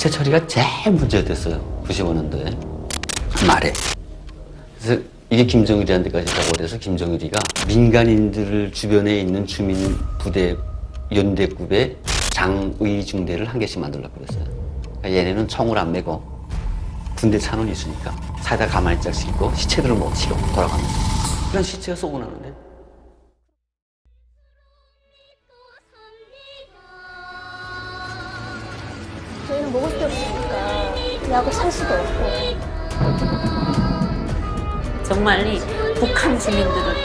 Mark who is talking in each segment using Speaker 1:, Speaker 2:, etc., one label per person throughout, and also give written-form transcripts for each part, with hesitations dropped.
Speaker 1: 시체 처리가 제일 문제됐어요. 95년도에 말에. 그래서 이게 김정일이한테까지 가고 그래서 김정일이가 민간인들 주변에 있는 주민 부대 연대급의 장의 중대를 한 개씩 만들려고 그랬어요. 그러니까 얘네는 총을 안 메고 군대 찬원이 있으니까 사이다 가만히 짝 싣고 시체들을 못 치고 돌아가는 그런 시체가 쏘고 나는데.
Speaker 2: 저희는 먹을 게 없으니까 약을 살 수도 없고.
Speaker 3: 정말 이 북한 주민들은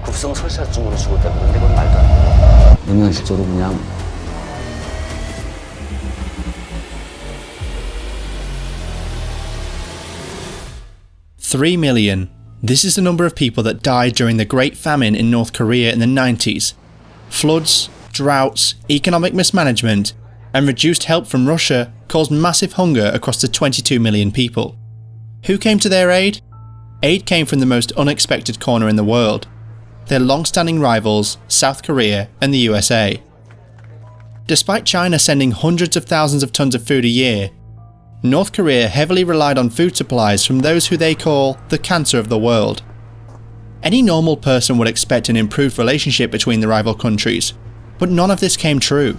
Speaker 1: 급성 설사증으로 죽었다 그러는데 그건 말도 안 돼요. 영양실조로 그냥
Speaker 4: 3,000,000. This is the number of people that died during the Great Famine in North Korea in the 90s. Floods, droughts, economic mismanagement, and reduced help from Russia caused massive hunger across the 22 million people. Who came to their aid? Aid came from the most unexpected corner in the world, their long-standing rivals, South Korea and the USA. Despite China sending hundreds of thousands of tons of food a year, North Korea heavily relied on food supplies from those who they call the cancer of the world. Any normal person would expect an improved relationship between the rival countries, but none of this came true.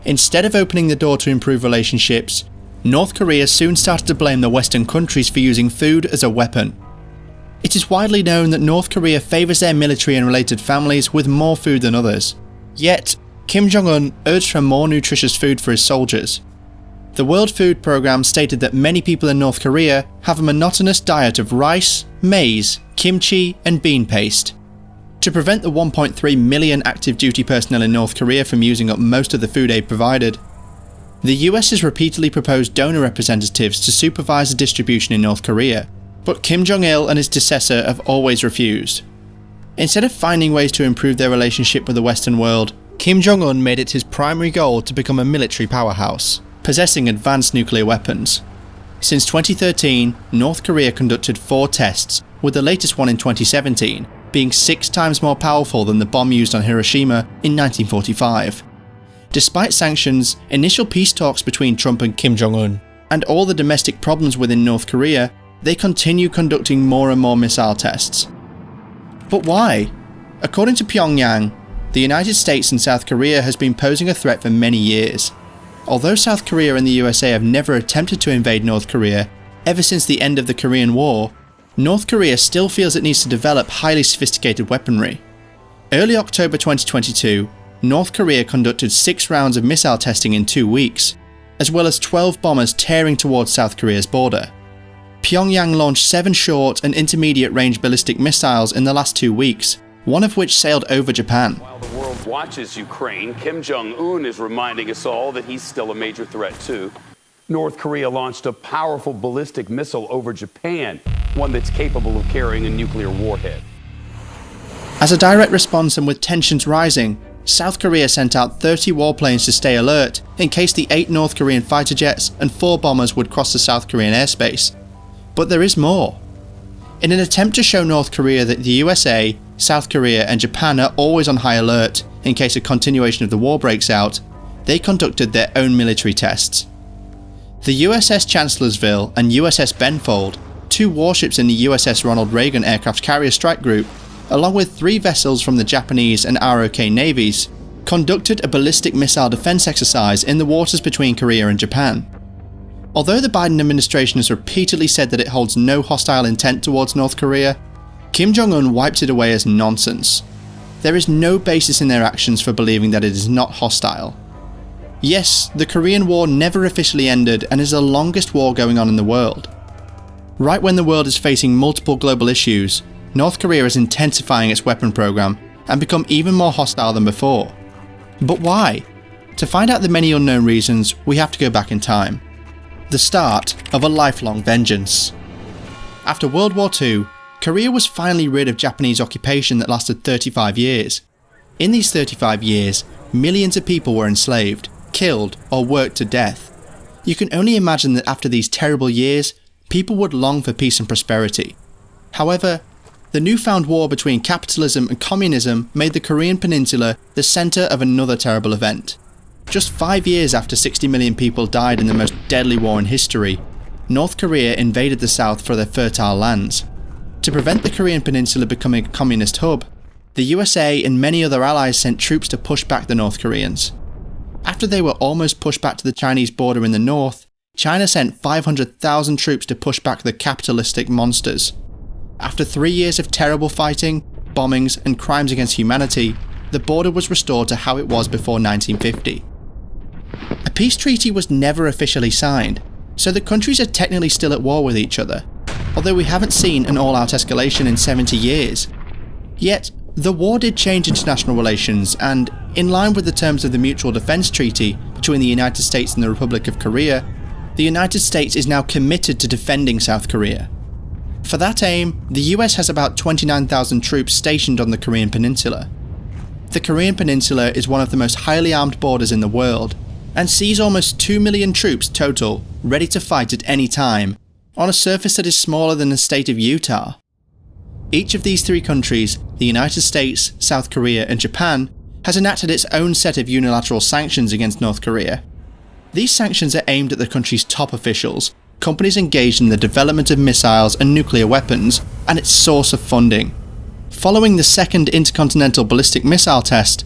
Speaker 4: Instead of opening the door to improve relationships, North Korea soon started to blame the Western countries for using food as a weapon. It is widely known that North Korea favours their military and related families with more food than others. Yet, Kim Jong Un urged for more nutritious food for his soldiers. The World Food Programme stated that many people in North Korea have a monotonous diet of rice, maize, kimchi and bean paste. To prevent the 1.3 million active duty personnel in North Korea from using up most of the food aid provided, the US has repeatedly proposed donor representatives to supervise the distribution in North Korea, but Kim Yong Il and his decessor have always refused. Instead of finding ways to improve their relationship with the Western world, Kim Jong Un made it his primary goal to become a military powerhouse, possessing advanced nuclear weapons. Since 2013, North Korea conducted 4 tests, with the latest one in 2017 being 6 times more powerful than the bomb used on Hiroshima in 1945. Despite sanctions, initial peace talks between Trump and Kim Jong Un, and all the domestic problems within North Korea, they continue conducting more and more missile tests. But why? According to Pyongyang, the United States and South Korea has been posing a threat for many years. Although South Korea and the USA have never attempted to invade North Korea ever since the end of the Korean War, North Korea still feels it needs to develop highly sophisticated weaponry. Early October 2022, North Korea conducted 6 rounds of missile testing in 2 weeks, as well as 12 bombers tearing towards South Korea's border. Pyongyang launched 7 short and intermediate range ballistic missiles in the last 2 weeks, one of which sailed over Japan.
Speaker 5: While the world watches Ukraine, Kim Jong Un is reminding us all that he's still a major threat too. North Korea launched a powerful ballistic missile over Japan, one that's capable of carrying a nuclear warhead.
Speaker 4: As a direct response and with tensions rising, South Korea sent out 30 warplanes to stay alert in case the 8 North Korean fighter jets and 4 bombers would cross the South Korean airspace. But there is more. In an attempt to show North Korea that the USA, South Korea and Japan are always on high alert in case a continuation of the war breaks out, they conducted their own military tests. The USS Chancellorsville and USS Benfold, 2 warships in the USS Ronald Reagan Aircraft Carrier Strike Group, along with 3 vessels from the Japanese and ROK navies, conducted a ballistic missile defense exercise in the waters between Korea and Japan. Although the Biden administration has repeatedly said that it holds no hostile intent towards North Korea, Kim Jong Un wiped it away as nonsense. There is no basis in their actions for believing that it is not hostile. Yes, the Korean War never officially ended and is the longest war going on in the world. Right when the world is facing multiple global issues, North Korea is intensifying its weapon program and become even more hostile than before. But why? To find out the many unknown reasons, we have to go back in time. The start of a lifelong vengeance. After World War II, Korea was finally rid of Japanese occupation that lasted 35 years. In these 35 years, millions of people were enslaved, killed, or worked to death. You can only imagine that after these terrible years, people would long for peace and prosperity. However, The newfound war between capitalism and communism made the Korean Peninsula the centre of another terrible event. Just 5 years after 60 million people died in the most deadly war in history, North Korea invaded the south for their fertile lands. To prevent the Korean Peninsula becoming a communist hub, the USA and many other allies sent troops to push back the North Koreans. After they were almost pushed back to the Chinese border in the north, China sent 500,000 troops to push back the capitalistic monsters. After 3 years of terrible fighting, bombings and crimes against humanity, the border was restored to how it was before 1950. A peace treaty was never officially signed, so the countries are technically still at war with each other, although we haven't seen an all-out escalation in 70 years. Yet, the war did change international relations, and, in line with the terms of the Mutual Defense Treaty between the United States and the Republic of Korea, the United States is now committed to defending South Korea. For that aim, the US has about 29,000 troops stationed on the Korean Peninsula. The Korean Peninsula is one of the most highly armed borders in the world, and sees almost 2 million troops total ready to fight at any time, on a surface that is smaller than the state of Utah. Each of these three countries, the United States, South Korea and Japan, has enacted its own set of unilateral sanctions against North Korea. These sanctions are aimed at the country's top officials, companies engaged in the development of missiles and nuclear weapons, and its source of funding. Following the second intercontinental ballistic missile test,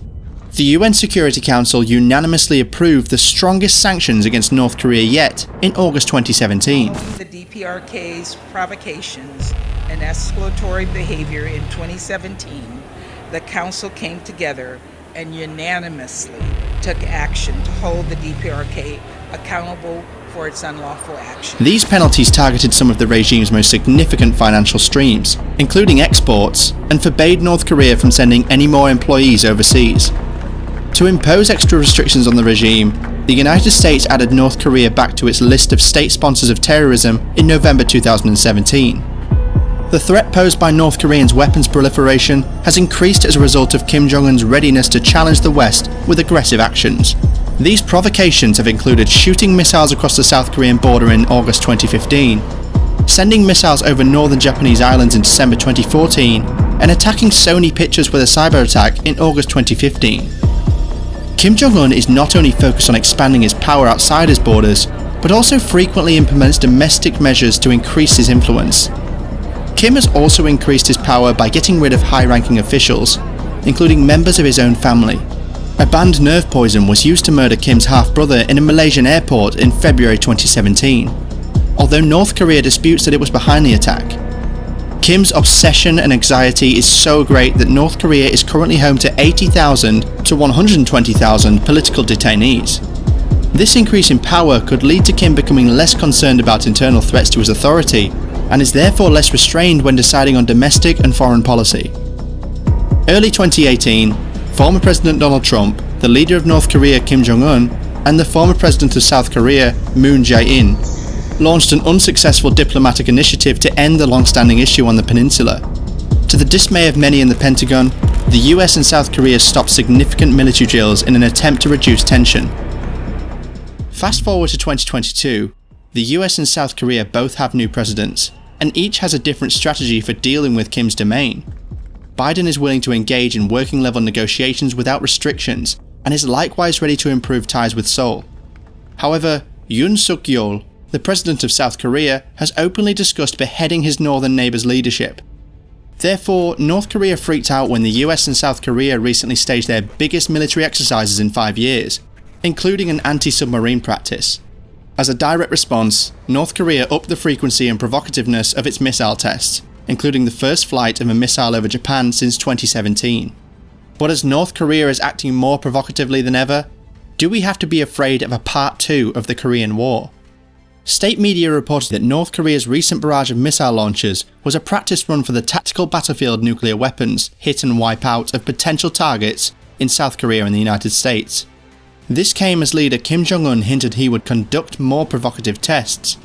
Speaker 4: the UN Security Council unanimously approved the strongest sanctions against North Korea yet in August 2017.
Speaker 6: The DPRK's provocations and escalatory behavior in 2017, the Council came together and unanimously took action to hold the DPRK accountable for its unlawful actions.
Speaker 4: These penalties targeted some of the regime's most significant financial streams, including exports, and forbade North Korea from sending any more employees overseas. To impose extra restrictions on the regime, the United States added North Korea back to its list of state sponsors of terrorism in November 2017. The threat posed by North Koreans' weapons proliferation has increased as a result of Kim Jong Un's readiness to challenge the West with aggressive actions. These provocations have included shooting missiles across the South Korean border in August 2015, sending missiles over northern Japanese islands in December 2014, and attacking Sony Pictures with a cyber attack in August 2015. Kim Jong Un is not only focused on expanding his power outside his borders, but also frequently implements domestic measures to increase his influence. Kim has also increased his power by getting rid of high-ranking officials, including members of his own family. A banned nerve poison was used to murder Kim's half-brother in a Malaysian airport in February 2017, although North Korea disputes that it was behind the attack. Kim's obsession and anxiety is so great that North Korea is currently home to 80,000 to 120,000 political detainees. This increase in power could lead to Kim becoming less concerned about internal threats to his authority, and is therefore less restrained when deciding on domestic and foreign policy. Early 2018, former President Donald Trump, the leader of North Korea Kim Jong Un, and the former President of South Korea Moon Jae-in launched an unsuccessful diplomatic initiative to end the long-standing issue on the peninsula. To the dismay of many in the Pentagon, the US and South Korea stopped significant military drills in an attempt to reduce tension. Fast forward to 2022, the US and South Korea both have new presidents, and each has a different strategy for dealing with Kim's domain. Biden is willing to engage in working-level negotiations without restrictions, and is likewise ready to improve ties with Seoul. However, Yoon Suk-yeol, the president of South Korea, has openly discussed beheading his northern neighbour's leadership. Therefore, North Korea freaked out when the US and South Korea recently staged their biggest military exercises in 5 years, including an anti-submarine practice. As a direct response, North Korea upped the frequency and provocativeness of its missile tests, including the first flight of a missile over Japan since 2017. But as North Korea is acting more provocatively than ever, do we have to be afraid of a part 2 of the Korean War? State media reported that North Korea's recent barrage of missile launches was a practice run for the tactical battlefield nuclear weapons hit and wipe out of potential targets in South Korea and the United States. This came as leader Kim Jong Un hinted he would conduct more provocative tests.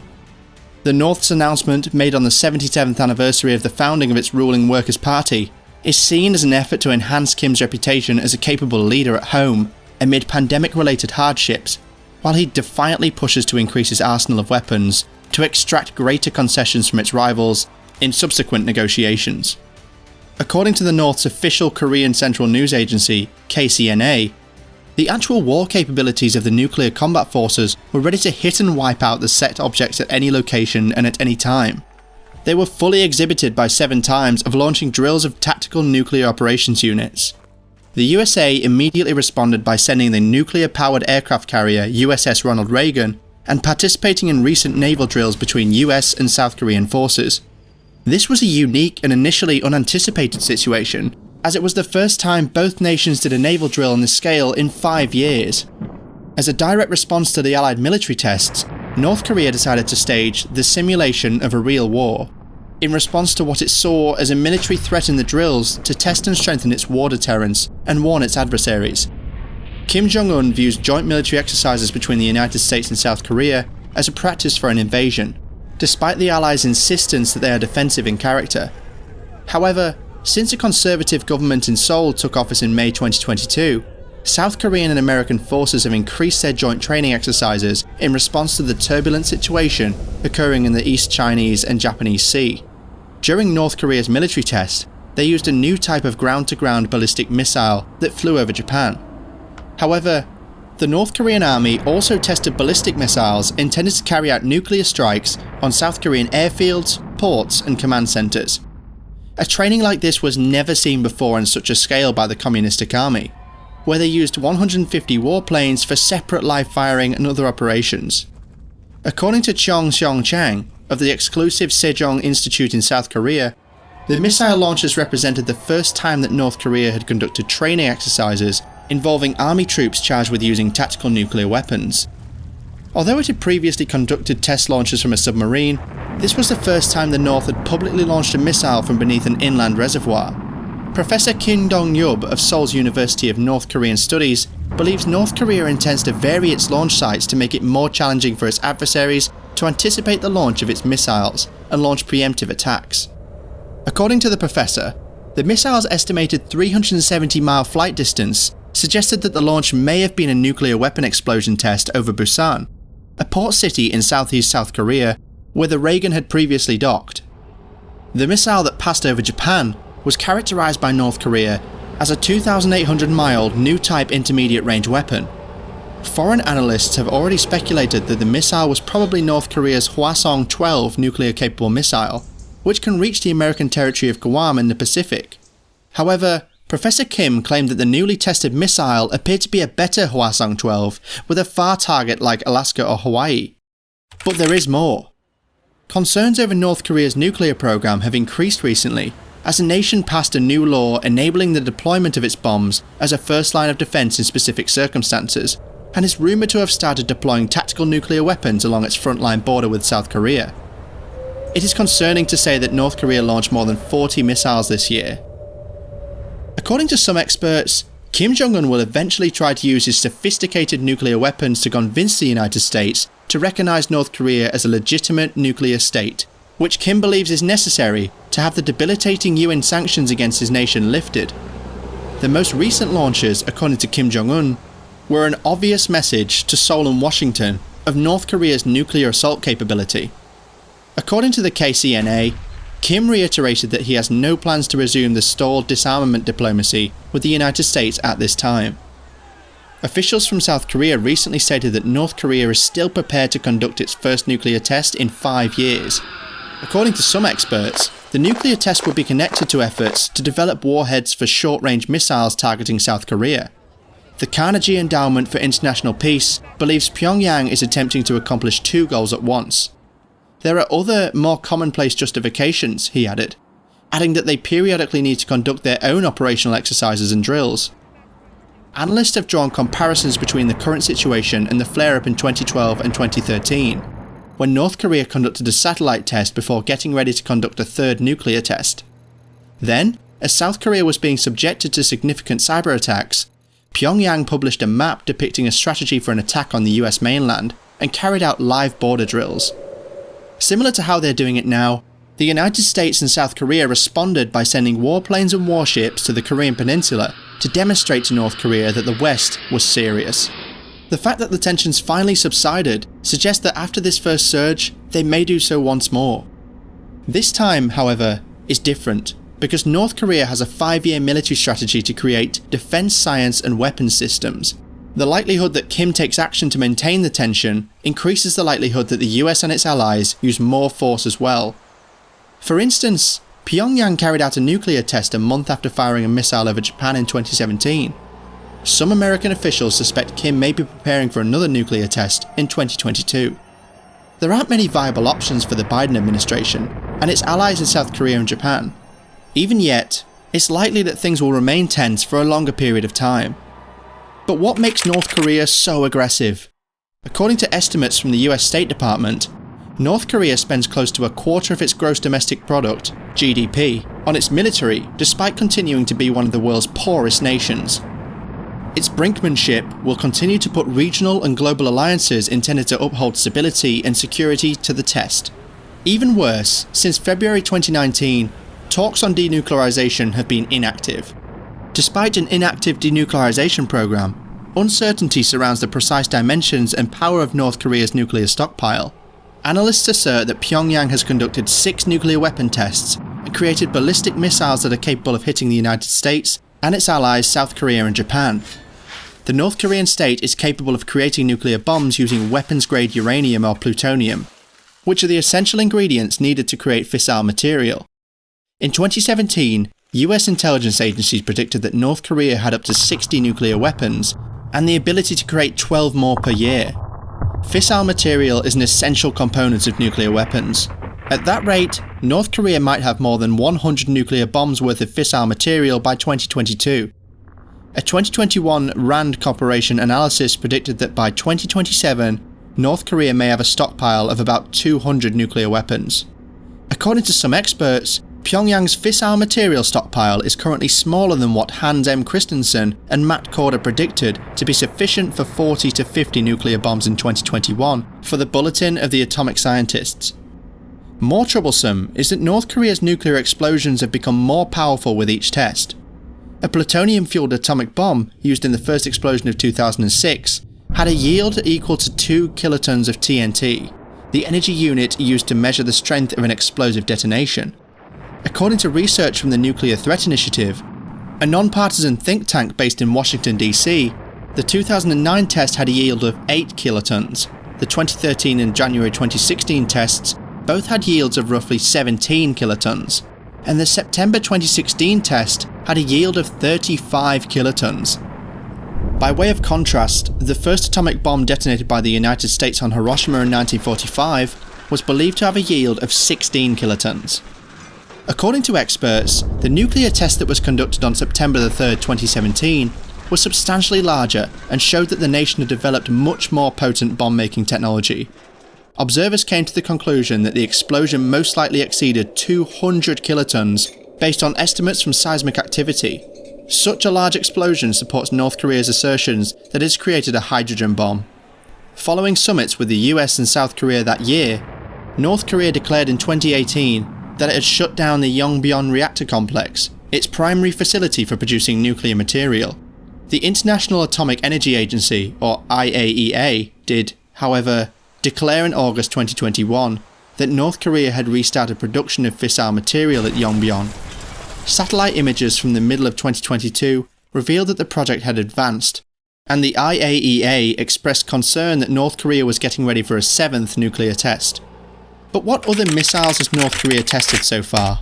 Speaker 4: The North's announcement, made on the 77th anniversary of the founding of its ruling Workers' Party, is seen as an effort to enhance Kim's reputation as a capable leader at home amid pandemic-related hardships, while he defiantly pushes to increase his arsenal of weapons to extract greater concessions from its rivals in subsequent negotiations. According to the North's official Korean Central News Agency, KCNA, the actual war capabilities of the nuclear combat forces were ready to hit and wipe out the set objects at any location and at any time. They were fully exhibited by 7 times of launching drills of tactical nuclear operations units. The USA immediately responded by sending the nuclear-powered aircraft carrier USS Ronald Reagan and participating in recent naval drills between US and South Korean forces. This was a unique and initially unanticipated situation, as it was the first time both nations did a naval drill on this scale in 5 years. As a direct response to the Allied military tests, North Korea decided to stage the simulation of a real war, in response to what it saw as a military threat in the drills to test and strengthen its war deterrence and warn its adversaries. Kim Jong Un views joint military exercises between the United States and South Korea as a practice for an invasion, despite the Allies' insistence that they are defensive in character. However, since a conservative government in Seoul took office in May 2022, South Korean and American forces have increased their joint training exercises in response to the turbulent situation occurring in the East Chinese and Japanese Sea. During North Korea's military test, they used a new type of ground-to-ground ballistic missile that flew over Japan. However, the North Korean army also tested ballistic missiles intended to carry out nuclear strikes on South Korean airfields, ports, and command centres. A training like this was never seen before on such a scale by the Communistic Army, where they used 150 warplanes for separate live firing and other operations. According to Chung Seong-chang of the exclusive Sejong Institute in South Korea, the missile launches represented the first time that North Korea had conducted training exercises involving army troops charged with using tactical nuclear weapons. Although it had previously conducted test launches from a submarine, this was the first time the North had publicly launched a missile from beneath an inland reservoir. Professor Kim Dong-yub of Seoul's University of North Korean Studies believes North Korea intends to vary its launch sites to make it more challenging for its adversaries to anticipate the launch of its missiles and launch preemptive attacks. According to the professor, the missile's estimated 370-mile flight distance suggested that the launch may have been a nuclear weapon explosion test over Busan, a port city in southeast South Korea where the Reagan had previously docked. The missile that passed over Japan was characterized by North Korea as a 2,800-mile new type intermediate-range weapon. Foreign analysts have already speculated that the missile was probably North Korea's Hwasong II nuclear-capable missile, which can reach the American territory of Guam in the Pacific. However, Professor Kim claimed that the newly tested missile appeared to be a better Hwasong 12 with a far target like Alaska or Hawaii. But there is more. Concerns over North Korea's nuclear program have increased recently, as the nation passed a new law enabling the deployment of its bombs as a first line of defense in specific circumstances, and is rumored to have started deploying tactical nuclear weapons along its frontline border with South Korea. It is concerning to say that North Korea launched more than 40 missiles this year. According to some experts, Kim Jong Un will eventually try to use his sophisticated nuclear weapons to convince the United States to recognise North Korea as a legitimate nuclear state, which Kim believes is necessary to have the debilitating UN sanctions against his nation lifted. The most recent launches, according to Kim Jong Un, were an obvious message to Seoul and Washington of North Korea's nuclear assault capability. According to the KCNA, Kim reiterated that he has no plans to resume the stalled disarmament diplomacy with the United States at this time. Officials from South Korea recently stated that North Korea is still prepared to conduct its first nuclear test in 5 years. According to some experts, the nuclear test would be connected to efforts to develop warheads for short-range missiles targeting South Korea. The Carnegie Endowment for International Peace believes Pyongyang is attempting to accomplish 2 goals at once. There are other, more commonplace justifications, he added, adding that they periodically need to conduct their own operational exercises and drills. Analysts have drawn comparisons between the current situation and the flare-up in 2012 and 2013, when North Korea conducted a satellite test before getting ready to conduct a third nuclear test. Then, as South Korea was being subjected to significant cyber attacks, Pyongyang published a map depicting a strategy for an attack on the US mainland and carried out live border drills. Similar to how they're doing it now, the United States and South Korea responded by sending warplanes and warships to the Korean peninsula to demonstrate to North Korea that the West was serious. The fact that the tensions finally subsided suggests that after this first surge, they may do so once more. This time, however, is different. because North Korea has a 5-year military strategy to create defense science and weapons systems. The likelihood that Kim takes action to maintain the tension increases the likelihood that the US and its allies use more force as well. For instance, Pyongyang carried out a nuclear test a month after firing a missile over Japan in 2017. Some American officials suspect Kim may be preparing for another nuclear test in 2022. There aren't many viable options for the Biden administration and its allies in South Korea and Japan. Even yet, it's likely that things will remain tense for a longer period of time. But what makes North Korea so aggressive? According to estimates from the US State Department, North Korea spends close to a quarter of its gross domestic product, GDP, on its military, despite continuing to be one of the world's poorest nations. Its brinkmanship will continue to put regional and global alliances intended to uphold stability and security to the test. Even worse, since February 2019, talks on denuclearization have been inactive. Despite an inactive denuclearization program, uncertainty surrounds the precise dimensions and power of North Korea's nuclear stockpile. Analysts assert that Pyongyang has conducted 6 nuclear weapon tests and created ballistic missiles that are capable of hitting the United States and its allies South Korea and Japan. The North Korean state is capable of creating nuclear bombs using weapons-grade uranium or plutonium, which are the essential ingredients needed to create fissile material. In 2017, US intelligence agencies predicted that North Korea had up to 60 nuclear weapons and the ability to create 12 more per year. Fissile material is an essential component of nuclear weapons. At that rate, North Korea might have more than 100 nuclear bombs worth of fissile material by 2022. A 2021 RAND Corporation analysis predicted that by 2027, North Korea may have a stockpile of about 200 nuclear weapons. According to some experts, Pyongyang's fissile material stockpile is currently smaller than what Hans M. Christensen and Matt Corder predicted to be sufficient for 40 to 50 nuclear bombs in 2021 for the Bulletin of the Atomic Scientists. More troublesome is that North Korea's nuclear explosions have become more powerful with each test. A plutonium-fueled atomic bomb, used in the first explosion of 2006, had a yield equal to 2 kilotons of TNT, the energy unit used to measure the strength of an explosive detonation. According to research from the Nuclear Threat Initiative, a non-partisan think tank based in Washington, D.C., the 2009 test had a yield of 8 kilotons. The 2013 and January 2016 tests both had yields of roughly 17 kilotons, and the September 2016 test had a yield of 35 kilotons. By way of contrast, the first atomic bomb detonated by the United States on Hiroshima in 1945 was believed to have a yield of 16 kilotons. According to experts, the nuclear test that was conducted on September 3, 2017 was substantially larger and showed that the nation had developed much more potent bomb-making technology. Observers came to the conclusion that the explosion most likely exceeded 200 kilotons based on estimates from seismic activity. Such a large explosion supports North Korea's assertions that it has created a hydrogen bomb. Following summits with the US and South Korea that year, North Korea declared in 2018 that it had shut down the Yongbyon reactor complex, its primary facility for producing nuclear material. The International Atomic Energy Agency, or IAEA, did, however, declare in August 2021 that North Korea had restarted production of fissile material at Yongbyon. Satellite images from the middle of 2022 revealed that the project had advanced, and the IAEA expressed concern that North Korea was getting ready for a 7th nuclear test. But what other missiles has North Korea tested so far?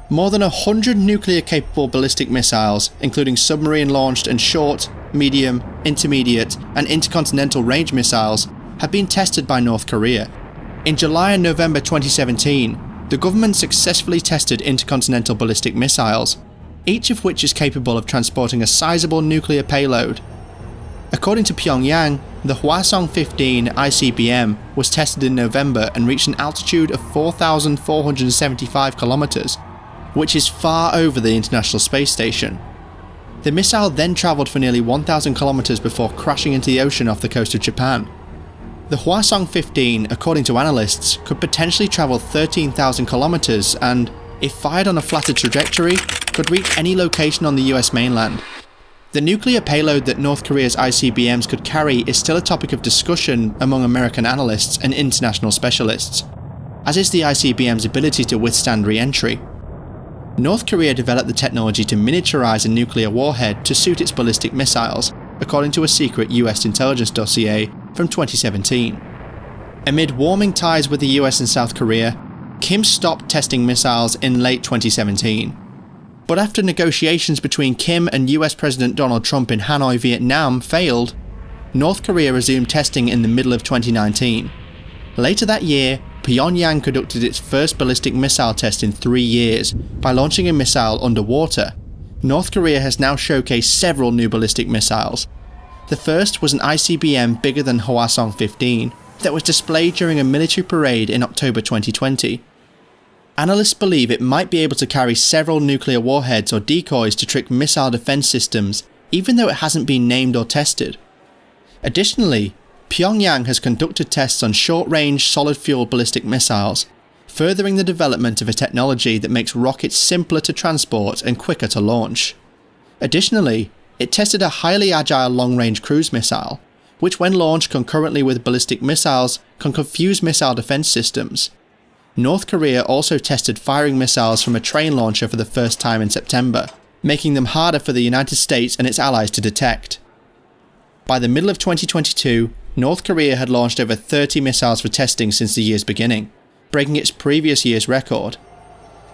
Speaker 4: More than 100 nuclear-capable ballistic missiles, including submarine-launched and short, medium, intermediate, and intercontinental range missiles, have been tested by North Korea. In July and November 2017, the government successfully tested intercontinental ballistic missiles, each of which is capable of transporting a sizable nuclear payload. According to Pyongyang, the Hwasong-15 ICBM was tested in November and reached an altitude of 4,475 kilometers, which is far over the International Space Station. The missile then travelled for nearly 1,000 kilometers before crashing into the ocean off the coast of Japan. The Hwasong-15, according to analysts, could potentially travel 13,000 kilometers and, if fired on a flatter trajectory, could reach any location on the US mainland. The nuclear payload that North Korea's ICBMs could carry is still a topic of discussion among American analysts and international specialists, as is the ICBM's ability to withstand re-entry. North Korea developed the technology to miniaturize a nuclear warhead to suit its ballistic missiles, according to a secret US intelligence dossier from 2017. Amid warming ties with the US and South Korea, Kim stopped testing missiles in late 2017. But after negotiations between Kim and US President Donald Trump in Hanoi, Vietnam failed, North Korea resumed testing in the middle of 2019. Later that year, Pyongyang conducted its first ballistic missile test in 3 years by launching a missile underwater. North Korea has now showcased several new ballistic missiles. The first was an ICBM bigger than Hwasong-15 that was displayed during a military parade in October 2020. Analysts believe it might be able to carry several nuclear warheads or decoys to trick missile defense systems, even though it hasn't been named or tested. Additionally, Pyongyang has conducted tests on short-range, solid-fuel ballistic missiles, furthering the development of a technology that makes rockets simpler to transport and quicker to launch. Additionally, it tested a highly agile long-range cruise missile, which when launched concurrently with ballistic missiles can confuse missile defense systems. North Korea also tested firing missiles from a train launcher for the first time in September, making them harder for the United States and its allies to detect. By the middle of 2022, North Korea had launched over 30 missiles for testing since the year's beginning, breaking its previous year's record.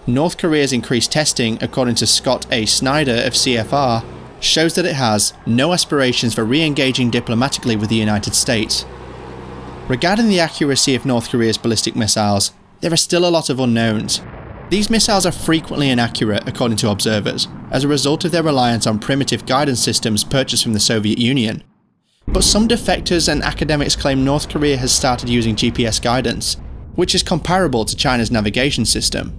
Speaker 4: North Korea's increased testing, according to Scott A. Snyder of CFR, shows that it has no aspirations for re-engaging diplomatically with the United States. Regarding the accuracy of North Korea's ballistic missiles, there are still a lot of unknowns. These missiles are frequently inaccurate, according to observers, as a result of their reliance on primitive guidance systems purchased from the Soviet Union. But some defectors and academics claim North Korea has started using GPS guidance, which is comparable to China's navigation system.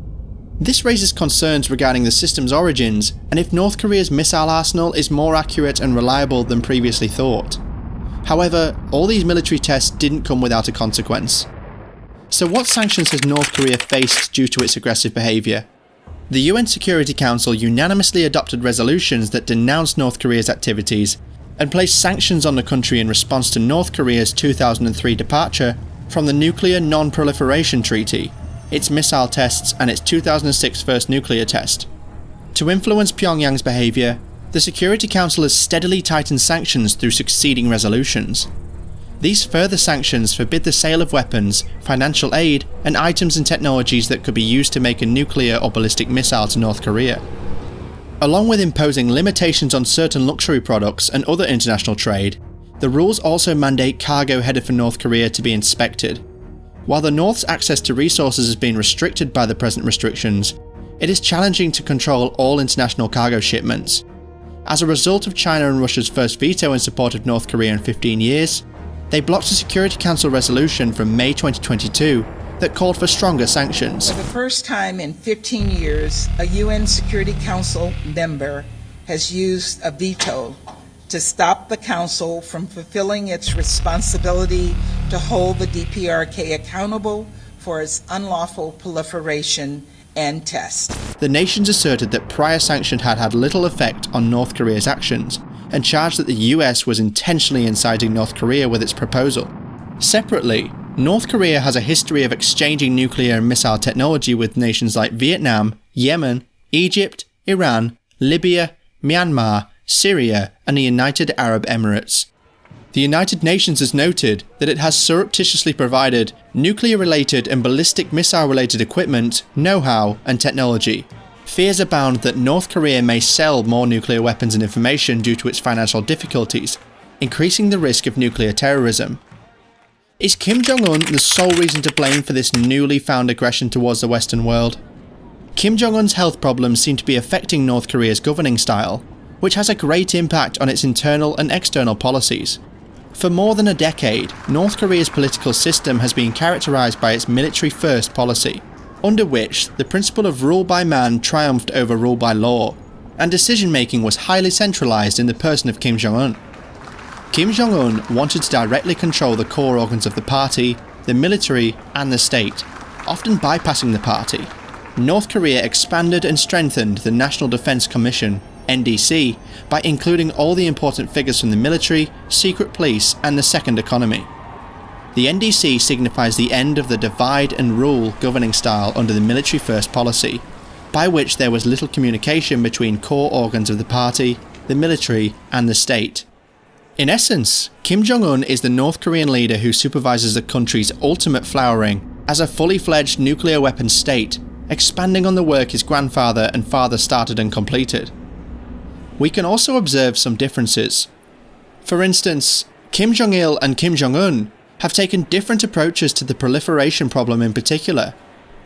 Speaker 4: This raises concerns regarding the system's origins and if North Korea's missile arsenal is more accurate and reliable than previously thought. However, all these military tests didn't come without a consequence. So what sanctions has North Korea faced due to its aggressive behaviour? The UN Security Council unanimously adopted resolutions that denounced North Korea's activities and placed sanctions on the country in response to North Korea's 2003 departure from the Nuclear Non-Proliferation Treaty, its missile tests and its 2006 first nuclear test. To influence Pyongyang's behaviour, the Security Council has steadily tightened sanctions through succeeding resolutions. These further sanctions forbid the sale of weapons, financial aid, and items and technologies that could be used to make a nuclear or ballistic missile to North Korea. Along with imposing limitations on certain luxury products and other international trade, the rules also mandate cargo headed for North Korea to be inspected. While the North's access to resources has been restricted by the present restrictions, it is challenging to control all international cargo shipments. As a result of China and Russia's first veto in support of North Korea in 15 years, they blocked a Security Council resolution from May 2022 that called for stronger sanctions.
Speaker 6: For the first time in 15 years, a UN Security Council member has used a veto to stop the Council from fulfilling its responsibility to hold the DPRK accountable for its unlawful proliferation and test.
Speaker 4: The nations asserted that prior sanctions had had little effect on North Korea's actions, and charged that the US was intentionally inciting North Korea with its proposal. Separately, North Korea has a history of exchanging nuclear and missile technology with nations like Vietnam, Yemen, Egypt, Iran, Libya, Myanmar, Syria, and the United Arab Emirates. The United Nations has noted that it has surreptitiously provided nuclear-related and ballistic missile-related equipment, know-how, and technology. Fears abound that North Korea may sell more nuclear weapons and information due to its financial difficulties, increasing the risk of nuclear terrorism. Is Kim Jong Un the sole reason to blame for this newly found aggression towards the Western world? Kim Jong Un's health problems seem to be affecting North Korea's governing style, which has a great impact on its internal and external policies. For more than a decade, North Korea's political system has been characterized by its military-first policy, under which the principle of rule by man triumphed over rule by law, and decision-making was highly centralized in the person of Kim Jong Un. Kim Jong Un wanted to directly control the core organs of the party, the military, and the state, often bypassing the party. North Korea expanded and strengthened the National Defense Commission, NDC, by including all the important figures from the military, secret police, and the second economy. The NDC signifies the end of the divide and rule governing style under the military-first policy, by which there was little communication between core organs of the party, the military, and the state. In essence, Kim Jong Un is the North Korean leader who supervises the country's ultimate flowering as a fully fledged nuclear weapons state, expanding on the work his grandfather and father started and completed. We can also observe some differences. For instance, Kim Jong Il and Kim Jong Un have taken different approaches to the proliferation problem in particular.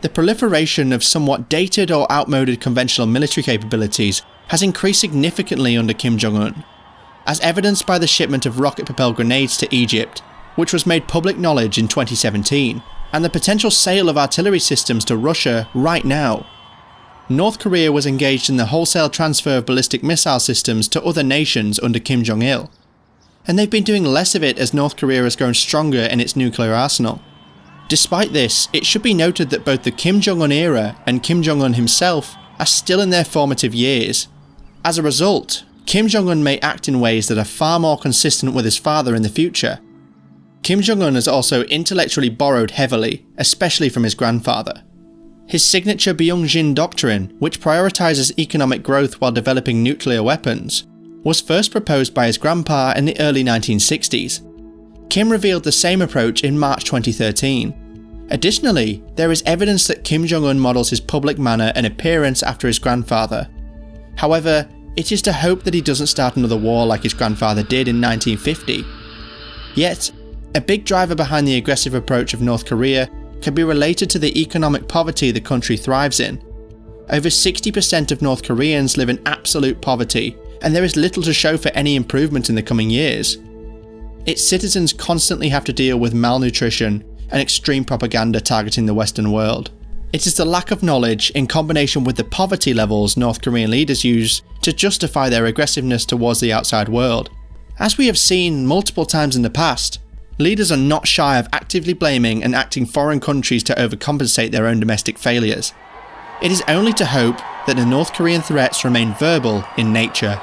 Speaker 4: The proliferation of somewhat dated or outmoded conventional military capabilities has increased significantly under Kim Jong Un, as evidenced by the shipment of rocket-propelled grenades to Egypt, which was made public knowledge in 2017, and the potential sale of artillery systems to Russia right now. North Korea was engaged in the wholesale transfer of ballistic missile systems to other nations under Kim Jong Il, and they've been doing less of it as North Korea has grown stronger in its nuclear arsenal. Despite this, it should be noted that both the Kim Jong-un era and Kim Jong-un himself are still in their formative years. As a result, Kim Jong-un may act in ways that are far more consistent with his father in the future. Kim Jong-un has also intellectually borrowed heavily, especially from his grandfather. His signature Byung-jin doctrine, which prioritizes economic growth while developing nuclear weapons, was first proposed by his grandpa in the early 1960s. Kim revealed the same approach in March 2013. Additionally, there is evidence that Kim Jong-un models his public manner and appearance after his grandfather. However, it is to hope that he doesn't start another war like his grandfather did in 1950. Yet, a big driver behind the aggressive approach of North Korea can be related to the economic poverty the country thrives in. Over 60% of North Koreans live in absolute poverty, and there is little to show for any improvement in the coming years. Its citizens constantly have to deal with malnutrition and extreme propaganda targeting the Western world. It is the lack of knowledge in combination with the poverty levels North Korean leaders use to justify their aggressiveness towards the outside world. As we have seen multiple times in the past, leaders are not shy of actively blaming and acting foreign countries to overcompensate their own domestic failures. It is only to hope that the North Korean threats remain verbal in nature.